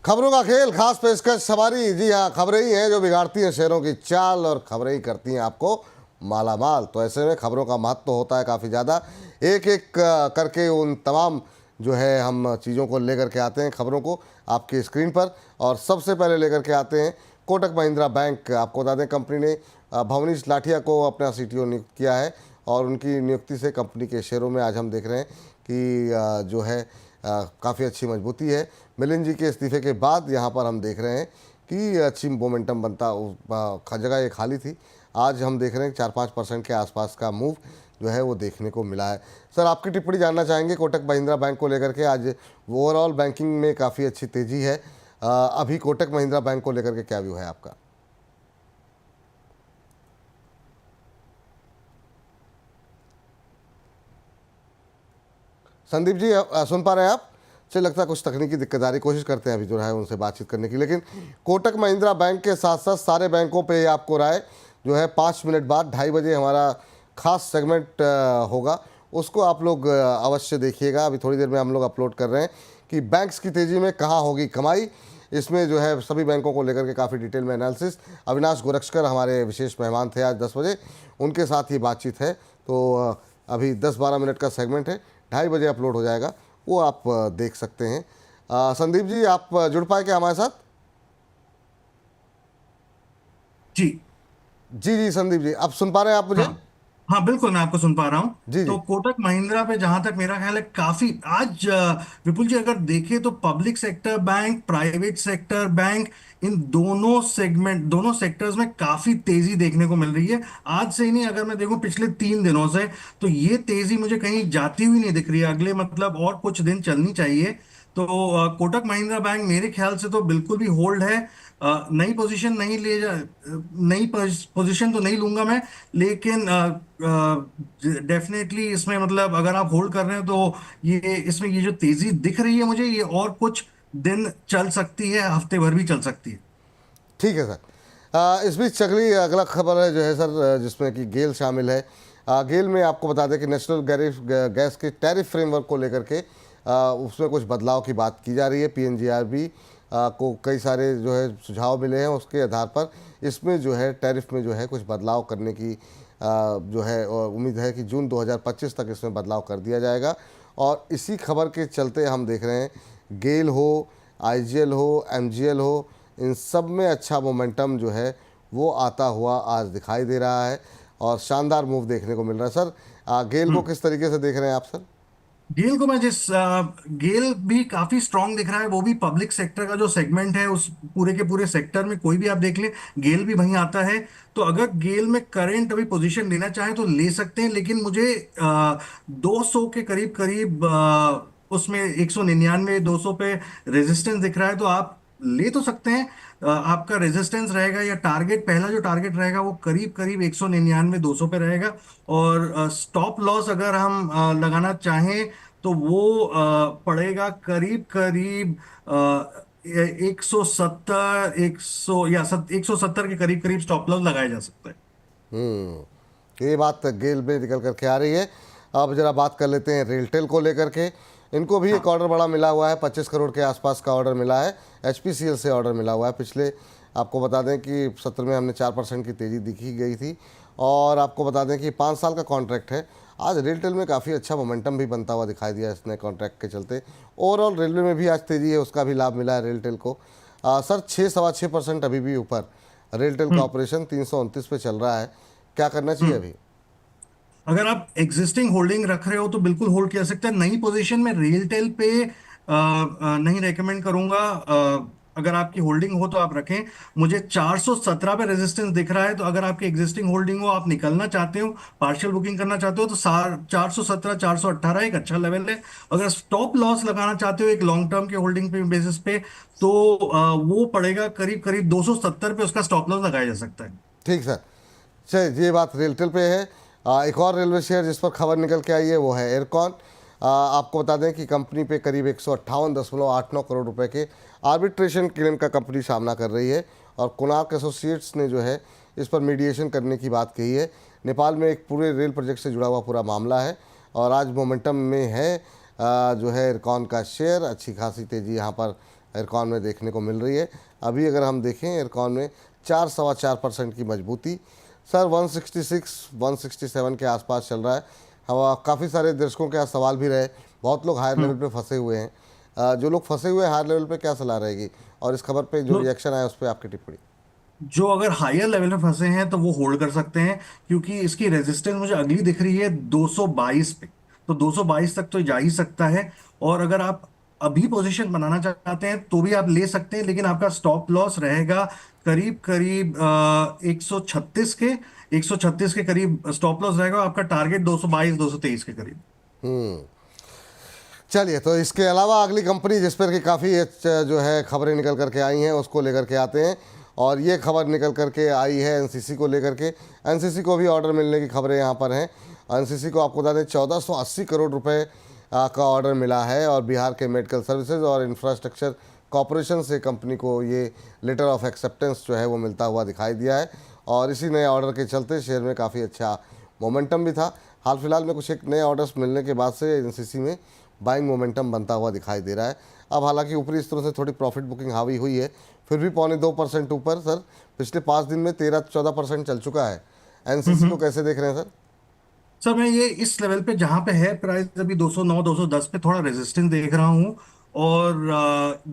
खबरों का खेल, खास पेशकश सवारी। जी हाँ, खबरें ही हैं जो बिगाड़ती हैं शेयरों की चाल और खबरें ही करती हैं आपको माला माल। तो ऐसे में खबरों का महत्व होता है काफ़ी ज़्यादा। एक एक करके उन तमाम जो है हम चीज़ों को लेकर के आते हैं, खबरों को आपकी स्क्रीन पर। और सबसे पहले लेकर के आते हैं कोटक महिंद्रा बैंक। आपको बता दें कंपनी ने भवनीश लाठिया को अपना सीटीओ नियुक्त किया है और उनकी नियुक्ति से कंपनी के शेयरों में आज हम देख रहे हैं कि जो है काफ़ी अच्छी मजबूती है। मिलिंद जी के इस्तीफे के बाद यहाँ पर हम देख रहे हैं कि अच्छी मोमेंटम बनता, जगह ये खाली थी। आज हम देख रहे हैं 4-5% के आसपास का मूव जो है वो देखने को मिला है। सर, आपकी टिप्पणी जानना चाहेंगे कोटक महिंद्रा बैंक को लेकर के। आज ओवरऑल बैंकिंग में काफ़ी अच्छी तेज़ी है, अभी कोटक महिंद्रा बैंक को लेकर के क्या व्यू है आपका? संदीप जी सुन पा रहे हैं आप? चलिए, लगता है कुछ तकनीकी दिक्कत आ रही, कोशिश करते हैं अभी जो है उनसे बातचीत करने की। लेकिन कोटक महिंद्रा बैंक के साथ साथ सारे बैंकों पे आपको राय जो है 5 मिनट बाद 2:30 बजे हमारा खास सेगमेंट होगा, उसको आप लोग अवश्य देखिएगा। अभी थोड़ी देर में हम लोग अपलोड कर रहे हैं कि बैंक्स की तेज़ी में कहाँ होगी कमाई। इसमें जो है सभी बैंकों को लेकर के काफ़ी डिटेल में एनालिसिस, अविनाश गोरक्षकर हमारे विशेष मेहमान थे आज 10 बजे, उनके साथ ही बातचीत है। तो अभी 10-12 मिनट का सेगमेंट है, 2:30 बजे अपलोड हो जाएगा, वो आप देख सकते हैं। संदीप जी, आप जुड़ पाए क्या हमारे साथ? जी। जी जी संदीप जी, आप सुन पा रहे हैं आप मुझे? हाँ, हाँ, बिल्कुल मैं आपको सुन पा रहा हूं। जी तो जी। कोटक महिंद्रा पे जहां तक मेरा ख्याल है काफी आज विपुल जी अगर देखें तो public sector bank, private sector bank, इन दोनों सेक्टर्स में काफी तेजी देखने को मिल रही है। आज से ही नहीं, अगर मैं देखूं पिछले 3 दिनों से, तो ये तेजी मुझे कहीं जाती हुई नहीं दिख रही है। अगले मतलब और कुछ दिन चलनी चाहिए। तो कोटक महिंद्रा बैंक मेरे ख्याल से तो बिल्कुल भी होल्ड है। नई पोजीशन नहीं ले जा नई पोजीशन तो नहीं लूंगा मैं, लेकिन डेफिनेटली इसमें मतलब अगर आप होल्ड कर रहे हैं तो ये इसमें ये जो तेजी दिख रही है मुझे, ये और कुछ दिन चल सकती है, हफ्ते भर भी चल सकती है। ठीक है सर। इस बीच अगली अगला खबर है जो है सर, जिसमें कि गेल शामिल है। गेल में आपको बता दें कि नेशनल गैस के टैरिफ फ्रेमवर्क को लेकर के उसमें कुछ बदलाव की बात की जा रही है। पीएनजीआरबी को कई सारे जो है सुझाव मिले हैं, उसके आधार पर इसमें जो है टैरिफ में जो है कुछ बदलाव करने की जो है उम्मीद है कि जून 2025 तक इसमें बदलाव कर दिया जाएगा। और इसी खबर के चलते हम देख रहे हैं गेल हो, आईजीएल हो, एमजीएल हो, इन सब में अच्छा मोमेंटम जो है वो आता हुआ आज दिखाई दे रहा है और शानदार मूव देखने को मिल रहा है। सर, गेल को हम्म। किस तरीके से देख रहे हैं आप सर? गेल को मैं गेल भी काफी स्ट्रांग दिख रहा है। वो भी पब्लिक सेक्टर का जो सेगमेंट है, उस पूरे के पूरे सेक्टर में कोई भी आप देख ले, गेल भी वहीं आता है। तो अगर गेल में करंट अभी पोजीशन लेना चाहे तो ले सकते हैं, लेकिन मुझे 200 के करीब करीब उसमें 199 200 पे रेजिस्टेंस दिख रहा है। तो आप ले तो सकते हैं। आपका रेजिस्टेंस रहेगा या टारगेट, पहला जो टारगेट रहेगा वो करीब करीब 199 200 पे रहेगा। और स्टॉप लॉस अगर हम लगाना चाहें तो वो पड़ेगा करीब करीब 170, 170 के करीब करीब स्टॉप लॉस लगाया जा सकता है। ये बात गेल में निकल कर के आ रही है। अब जरा बात कर लेते हैं रेलटेल को लेकर के। इनको भी एक हाँ। ऑर्डर बड़ा मिला हुआ है, 25 करोड़ के आसपास का ऑर्डर मिला है। एचपीसीएल से ऑर्डर मिला हुआ है। पिछले आपको बता दें कि सत्र में हमने 4% की तेज़ी दिखी गई थी। और आपको बता दें कि 5 साल का कॉन्ट्रैक्ट है। आज रेलटेल में काफ़ी अच्छा मोमेंटम भी बनता हुआ दिखाई दिया इसने कॉन्ट्रैक्ट के चलते। ओवरऑल रेलवे में भी आज तेज़ी है, उसका भी लाभ मिला है रेलटेल को। सर, 6-6.25% अभी भी ऊपर रेलटेल का हम्म। ऑपरेशन 329 पे चल रहा है। क्या करना चाहिए हम्म। अभी? अगर आप एग्जिस्टिंग होल्डिंग रख रहे हो तो बिल्कुल होल्ड किया सकता है। नई पोजीशन में रेलटेल पे नहीं रेकमेंड करूंगा। अगर आपकी होल्डिंग हो तो आप रखें। मुझे 417 पे रेजिस्टेंस दिख रहा है, तो अगर आपकी एग्जिस्टिंग होल्डिंग हो, आप निकलना चाहते हो, पार्शियल बुकिंग करना चाहते हो, तो 417 418 एक अच्छा लेवल है। अगर स्टॉप लॉस लगाना चाहते हो एक लॉन्ग टर्म के होल्डिंग पे बेसिस पे, तो वो पड़ेगा करीब करीब 270 पे, उसका स्टॉप लॉस लगाया जा सकता है। ठीक सर। चलिए, ये बात रेलटेल पे है। एक और रेलवे शेयर जिस पर खबर निकल के आई है वो है एयरकॉन। आपको बता दें कि कंपनी पे करीब 158.89 करोड़ रुपए के आर्बिट्रेशन क्लेम का कंपनी सामना कर रही है। और कोणार्क एसोसिएट्स ने जो है इस पर मीडिएशन करने की बात कही है। नेपाल में एक पूरे रेल प्रोजेक्ट से जुड़ा हुआ पूरा मामला है और आज मोमेंटम में है जो है एयरकॉन का शेयर। अच्छी खासी तेज़ी यहाँ पर इरकॉन में देखने को मिल रही है। अभी अगर हम देखें इरकॉन में 4-4.25% की मजबूती सर 166-167 के आसपास चल रहा है। हवा काफ़ी सारे दर्शकों के यहाँ सवाल भी रहे, बहुत लोग हायर लेवल पे फंसे हुए हैं। जो लोग फंसे हुए हैं हायर लेवल पे क्या सलाह रहेगी, और इस खबर पे जो तो रिएक्शन आया उस पर आपकी टिप्पणी? जो अगर हायर लेवल में फंसे हैं तो वो होल्ड कर सकते हैं, क्योंकि इसकी रेजिस्टेंस मुझे अगली दिख रही है 222 पे। तो 222 तक तो जा ही सकता है। और अगर आप अभी पोजीशन बनाना चाहते हैं तो भी आप ले सकते हैं, लेकिन आपका स्टॉप लॉस रहेगा करीब करीब 136 के करीब स्टॉप लॉस रहेगा। आपका टारगेट 222 223 के करीब। चलिए, तो इसके अलावा अगली कंपनी जिस पर कि काफ़ी जो है खबरें निकल करके आई हैं उसको लेकर के आते हैं। और ये खबर निकल करके आई है एनसीसी को लेकर के। एनसीसी को भी ऑर्डर मिलने की खबरें यहाँ पर हैं। एनसीसी को आपको बता दें 1480 करोड़ रुपए का ऑर्डर मिला है, और बिहार के मेडिकल सर्विसेज और इंफ्रास्ट्रक्चर कॉरपोरेशन से कंपनी को ये लेटर ऑफ एक्सेप्टेंस जो है वो मिलता हुआ दिखाई दिया है। और इसी नए ऑर्डर के चलते शेयर में काफ़ी अच्छा मोमेंटम भी था। हाल फिलहाल में कुछ एक नए ऑर्डर्स मिलने के बाद से एनसीसी में बाइंग मोमेंटम बनता हुआ दिखाई दे रहा है। अब हालांकि ऊपरी स्तरों से थोड़ी प्रॉफिट बुकिंग हावी हुई है, फिर भी 2.25% ऊपर सर। पिछले 5 दिन में 13-14% चल चुका है। एनसीसी को कैसे देख रहे हैं सर? सर मैं ये इस लेवल पे जहां पे है प्राइस अभी 209 210 पे थोड़ा रेजिस्टेंस देख रहा हूँ। और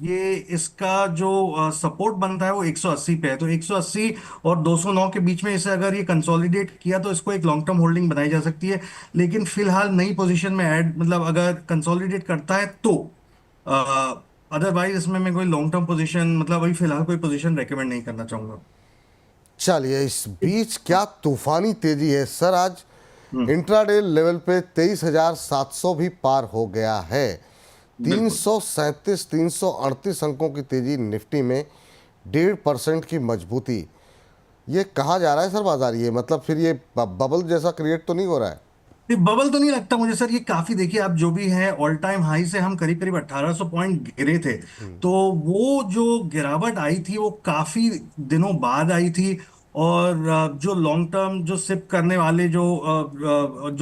ये इसका जो सपोर्ट बनता है वो 180 पे है। तो 180 और 209 के बीच में इसे अगर ये कंसोलिडेट किया तो इसको एक लॉन्ग टर्म होल्डिंग बनाई जा सकती है। लेकिन फिलहाल नई पोजीशन में ऐड मतलब अगर कंसोलिडेट करता है तो अदरवाइज इसमें मैं कोई लॉन्ग टर्म पोजीशन मतलब अभी फिलहाल कोई पोजीशन रेकमेंड नहीं करना चाहूंगा। चलिए, इस बीच क्या तूफानी तेजी है सर। आज हम्म। इंट्राडे लेवल पे 23,700 भी पार हो गया है। बिल्कुल। 337-338 अंकों की तेजी निफ्टी में, 1.5% की मजबूती। ये कहाँ जा रहा है सर बाजार? ये मतलब फिर ये बबल जैसा क्रिएट तो नहीं हो रहा है? ये बबल तो नहीं लगता मुझे सर। ये काफी देखिए आप जो भी है ऑल टाइम हाई से हम करीब करीब 1800 पॉइंट गिरे थे। तो वो जो गिरावट आई थी वो काफी दिनों बाद आई थी। और जो लॉन्ग टर्म जो सिप करने वाले जो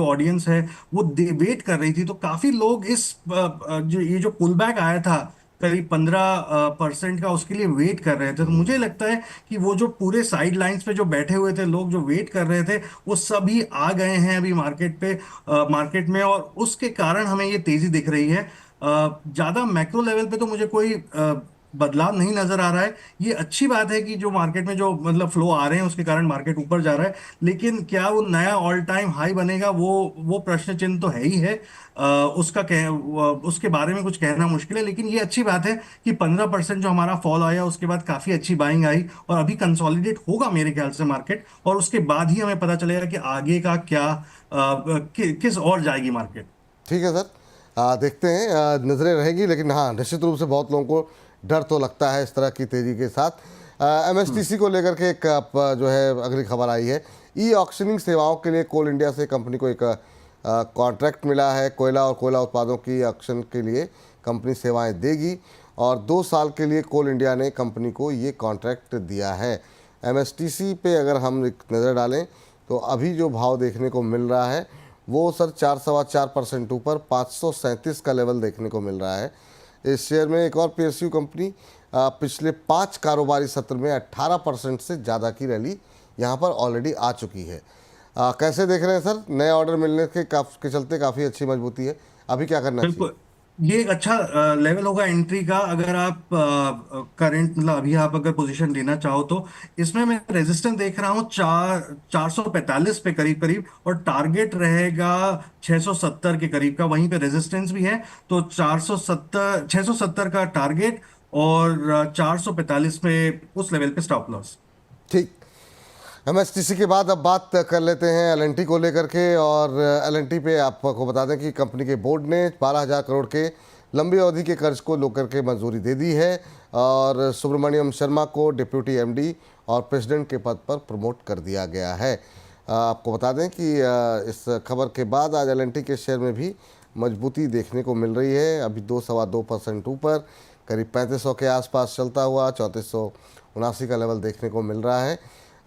ऑडियंस है वो वेट कर रही थी। तो काफी लोग इस जो ये जो पुल बैक आया था करीब 15% का उसके लिए वेट कर रहे थे। तो मुझे लगता है कि वो जो पूरे साइड लाइंस पे जो बैठे हुए थे लोग जो वेट कर रहे थे वो सभी आ गए हैं अभी मार्केट पे मार्केट में। और उसके कारण हमें ये तेजी दिख रही है। ज्यादा मैक्रो लेवल पे तो मुझे कोई बदलाव नहीं नजर आ रहा है। ये अच्छी बात है कि जो मार्केट में जो मतलब फ्लो आ रहे हैं उसके कारण मार्केट ऊपर जा रहा है। लेकिन क्या वो नया ऑल टाइम हाई बनेगा वो प्रश्न चिन्ह तो है ही है। उसके बारे में कुछ कहना मुश्किल है। लेकिन ये अच्छी बात है कि 15% जो हमारा फॉल आया उसके बाद काफी अच्छी बाइंग आई। और अभी कंसोलिडेट होगा मेरे ख्याल से मार्केट, और उसके बाद ही हमें पता चलेगा कि आगे का क्या किस और जाएगी मार्केट। ठीक है सर, देखते हैं। नज़रें रहेगी, लेकिन हाँ निश्चित रूप से बहुत लोगों को डर तो लगता है इस तरह की तेज़ी के साथ। एमएसटीसी को लेकर के एक जो है अगली खबर आई है। ई ऑक्शनिंग सेवाओं के लिए कोल इंडिया से कंपनी को एक कॉन्ट्रैक्ट मिला है। कोयला और कोयला उत्पादों की ऑक्शन के लिए कंपनी सेवाएं देगी, और 2 साल के लिए कोल इंडिया ने कंपनी को ये कॉन्ट्रैक्ट दिया है। एमएसटीसी पे अगर हम एक नज़र डालें तो अभी जो भाव देखने को मिल रहा है वो सर 4-4.25% ऊपर 537 का लेवल देखने को मिल रहा है। इस शेयर में एक और पीएसयू कंपनी पिछले 5 कारोबारी सत्र में 18% से ज़्यादा की रैली यहाँ पर ऑलरेडी आ चुकी है। कैसे देख रहे हैं सर? नए ऑर्डर मिलने के चलते काफ़ी अच्छी मजबूती है। अभी क्या करना चाहिए? बिल्कुल। ये एक अच्छा लेवल होगा एंट्री का अगर आप करंट मतलब अभी आप अगर पोजीशन लेना चाहो तो। इसमें मैं रेजिस्टेंस देख रहा हूँ 445 पे करीब करीब, और टारगेट रहेगा 670 के करीब का। वहीं पे रेजिस्टेंस भी है। तो 670 का टारगेट, और 445 पे उस लेवल पे स्टॉप लॉस। ठीक। एमएसटीसी के बाद अब बात कर लेते हैं एलएनटी को लेकर के। और एलएनटी पे आपको बता दें कि कंपनी के बोर्ड ने 12,000 करोड़ के लंबी अवधि के कर्ज को लेकर के मंजूरी दे दी है, और सुब्रमण्यम शर्मा को डिप्यूटी एमडी और प्रेसिडेंट के पद पर प्रमोट कर दिया गया है। आपको बता दें कि इस खबर के बाद आज एलएनटी के शेयर में भी मजबूती देखने को मिल रही है। अभी 2-2.25% ऊपर करीब 3500 के आसपास चलता हुआ 3479 का लेवल देखने को मिल रहा है।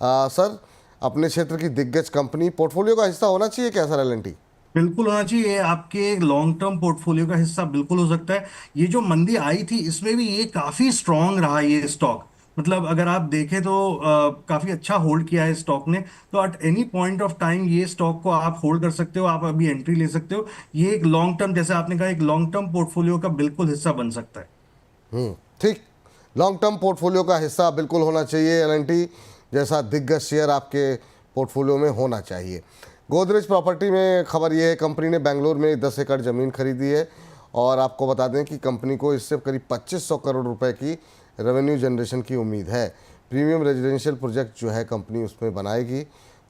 सर, अपने क्षेत्र की दिग्गज कंपनी पोर्टफोलियो का हिस्सा होना चाहिए क्या सर एलएनटी? बिल्कुल होना चाहिए, ये आपके लॉन्ग टर्म पोर्टफोलियो का हिस्सा बिल्कुल हो सकता है। ये जो मंदी आई थी इसमें भी ये काफी स्ट्रांग रहा ये स्टॉक। मतलब अगर आप देखें तो काफी अच्छा होल्ड किया है स्टॉक ने। तो at any point of time ये स्टॉक को आप होल्ड कर सकते हो, आप अभी एंट्री ले सकते हो। ये एक लॉन्ग टर्म, जैसे आपने कहा, एक लॉन्ग टर्म पोर्टफोलियो का बिल्कुल हिस्सा बन सकता है। ठीक। लॉन्ग टर्म पोर्टफोलियो का हिस्सा बिल्कुल होना चाहिए। एल&टी जैसा दिग्गज शेयर आपके पोर्टफोलियो में होना चाहिए। गोदरेज प्रॉपर्टी में खबर यह है, कंपनी ने बेंगलोर में 10 एकड़ ज़मीन खरीदी है और आपको बता दें कि कंपनी को इससे करीब 2500 करोड़ रुपए की रेवेन्यू जनरेशन की उम्मीद है। प्रीमियम रेजिडेंशियल प्रोजेक्ट जो है कंपनी उसमें बनाएगी।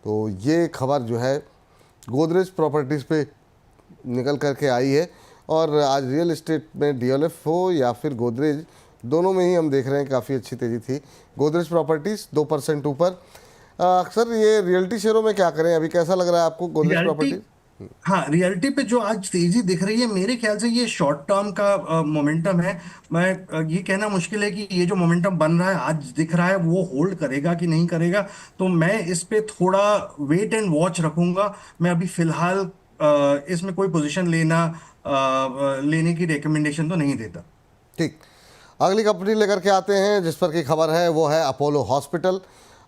तो ये खबर जो है गोदरेज प्रॉपर्टीज़ पे निकल करके आई है। और आज रियल एस्टेट में डीएलएफ हो या फिर गोदरेज, दोनों में ही हम देख रहे हैं काफ़ी अच्छी तेज़ी थी। गोदरेज प्रॉपर्टीज़ 2% ऊपर। अक्सर ये रियल्टी शेयरों में क्या करें, अभी कैसा लग रहा है आपको गोदरेज रियलिटी, प्रॉपर्टीज? हाँ, रियलिटी पे जो आज तेजी दिख रही है, मेरे ख्याल से ये शॉर्ट टर्म का मोमेंटम है। मैं ये कहना मुश्किल है कि ये जो मोमेंटम बन रहा है आज दिख रहा है वो होल्ड करेगा कि नहीं करेगा। तो मैं इस पे थोड़ा वेट एंड वॉच रखूंगा। मैं अभी फिलहाल इसमें कोई पोजीशन लेने की रिकमेंडेशन तो नहीं देता। ठीक। अगली कंपनी लेकर के आते हैं जिस पर की खबर है, वो है अपोलो हॉस्पिटल।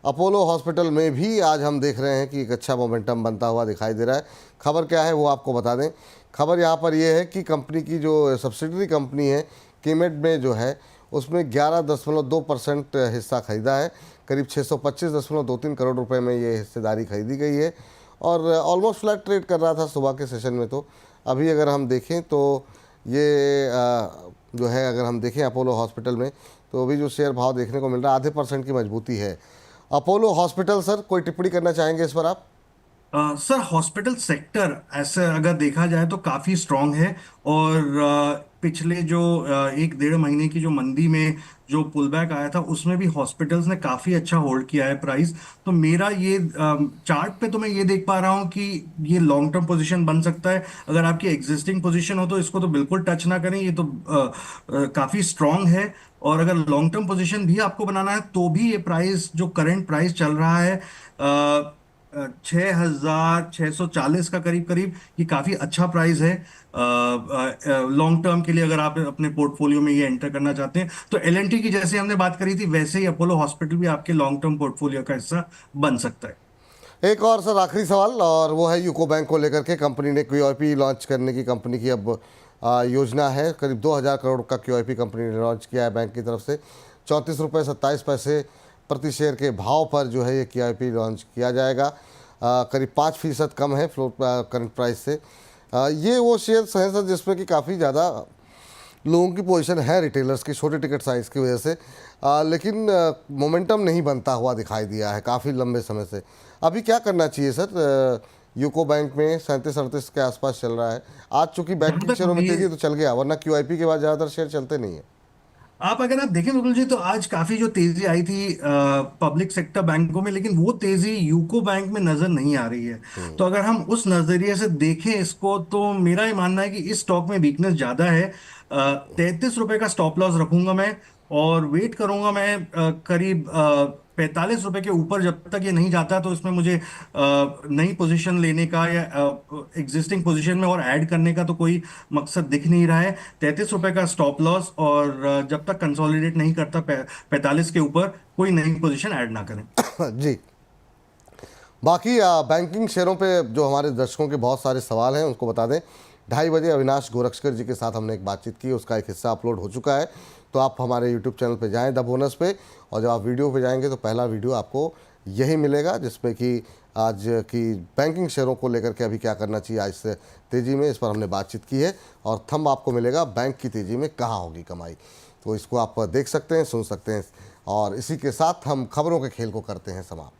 अपोलो हॉस्पिटल में भी आज हम देख रहे हैं कि एक अच्छा मोमेंटम बनता हुआ दिखाई दे रहा है। खबर क्या है वो आपको बता दें। खबर यहाँ पर ये है कि कंपनी की जो सब्सिडरी कंपनी है कीमेड में जो है उसमें 11.2% हिस्सा खरीदा है। करीब 625.23 करोड़ रुपए में ये हिस्सेदारी खरीदी गई है और ऑलमोस्ट फ्लैट ट्रेड कर रहा था सुबह के सेशन में। तो अभी अगर हम देखें तो ये जो है, अगर हम देखें अपोलो हॉस्पिटल में, तो अभी जो शेयर भाव देखने को मिल रहा है 0.5% की मजबूती है। अपोलो हॉस्पिटल, सर कोई टिप्पणी करना चाहेंगे इस पर आप? सर, हॉस्पिटल सेक्टर ऐसे अगर देखा जाए तो काफी स्ट्रांग है। और पिछले जो 1 डेढ़ महीने की जो मंदी में जो पुल बैक आया था उसमें भी हॉस्पिटल्स ने काफी अच्छा होल्ड किया है प्राइस। तो मेरा ये चार्ट पे तो मैं ये देख पा रहा हूँ कि ये लॉन्ग टर्म पोजीशन बन सकता है। अगर आपकी एग्जिस्टिंग पोजीशन हो तो इसको तो बिल्कुल टच ना करें, ये तो काफी स्ट्रांग है। और अगर लॉन्ग टर्म पोजीशन भी आपको बनाना है तो भी ये प्राइस, जो करंट प्राइस चल रहा है 6,640 का करीब करीब, ये काफी अच्छा प्राइस है लॉन्ग टर्म के लिए। अगर आप अपने पोर्टफोलियो में ये एंटर करना चाहते हैं तो एल&टी की जैसे हमने बात करी थी वैसे ही अपोलो हॉस्पिटल भी आपके लॉन्ग टर्म पोर्टफोलियो का हिस्सा बन सकता है। एक और सर आखिरी सवाल, और वो है यूको बैंक को लेकर के। कंपनी ने क्यूआईपी लॉन्च करने की कंपनी की अब योजना है। करीब 2000 करोड़ का क्यूआईपी कंपनी ने लॉन्च किया है बैंक की तरफ से। 34.27 रुपये प्रति शेयर के भाव पर जो है ये क्यूआईपी लॉन्च किया जाएगा। करीब 5% कम है फ्लोट करंट प्राइस से। ये वो शेयर्स हैं सर जिसमें कि काफ़ी ज़्यादा लोगों की पोजीशन है, रिटेलर्स की, छोटे टिकट साइज़ की वजह से। लेकिन मोमेंटम नहीं बनता हुआ दिखाई दिया है काफ़ी लंबे समय से। अभी क्या करना चाहिए सर? यूको बैंक में 37-38 के आसपास चल रहा है। आज चूंकि जहां बैंकिंग तक शेयरों में मे तेजी तो चल गया, वरना क्यूआईपी के बाद ज़्यादातर शेयर चलते नहीं है। आप अगर आप देखें बिल्कुल जी, तो आज काफी जो तेजी आई थी पब्लिक सेक्टर बैंकों में, लेकिन वो तेजी यूको बैंक में नजर नहीं आ रही है। तो अगर हम उस नजरिए से देखें इसको तो मेरा ये मानना है कि इस स्टॉक में वीकनेस ज्यादा है। 33 रुपए का स्टॉप लॉस रखूंगा मैं और वेट करूंगा मैं करीब 45 रुपए के ऊपर। जब तक ये नहीं जाता तो इसमें मुझे नई पोजीशन लेने का या एग्जिस्टिंग पोजीशन में और ऐड करने का तो कोई मकसद दिख नहीं रहा है। 33 रुपए का स्टॉप लॉस, और जब तक कंसोलिडेट नहीं करता 45 के ऊपर कोई नई पोजीशन ऐड ना करें। जी। बाकी बैंकिंग शेयरों पे जो हमारे दर्शकों के बहुत सारे सवाल हैं उनको बता दें। 2:30 बजे अविनाश गोरक्षकर जी के साथ हमने एक बातचीत की, उसका एक हिस्सा अपलोड हो चुका है। तो आप हमारे यूट्यूब चैनल पे जाएं द बोनस पे, और जब आप वीडियो पे जाएंगे तो पहला वीडियो आपको यही मिलेगा जिसमें कि आज की बैंकिंग शेयरों को लेकर के अभी क्या करना चाहिए आज से तेज़ी में, इस पर हमने बातचीत की है। और थंब आपको मिलेगा बैंक की तेज़ी में कहाँ होगी कमाई। तो इसको आप देख सकते हैं, सुन सकते हैं। और इसी के साथ हम खबरों के खेल को करते हैं समाप्त।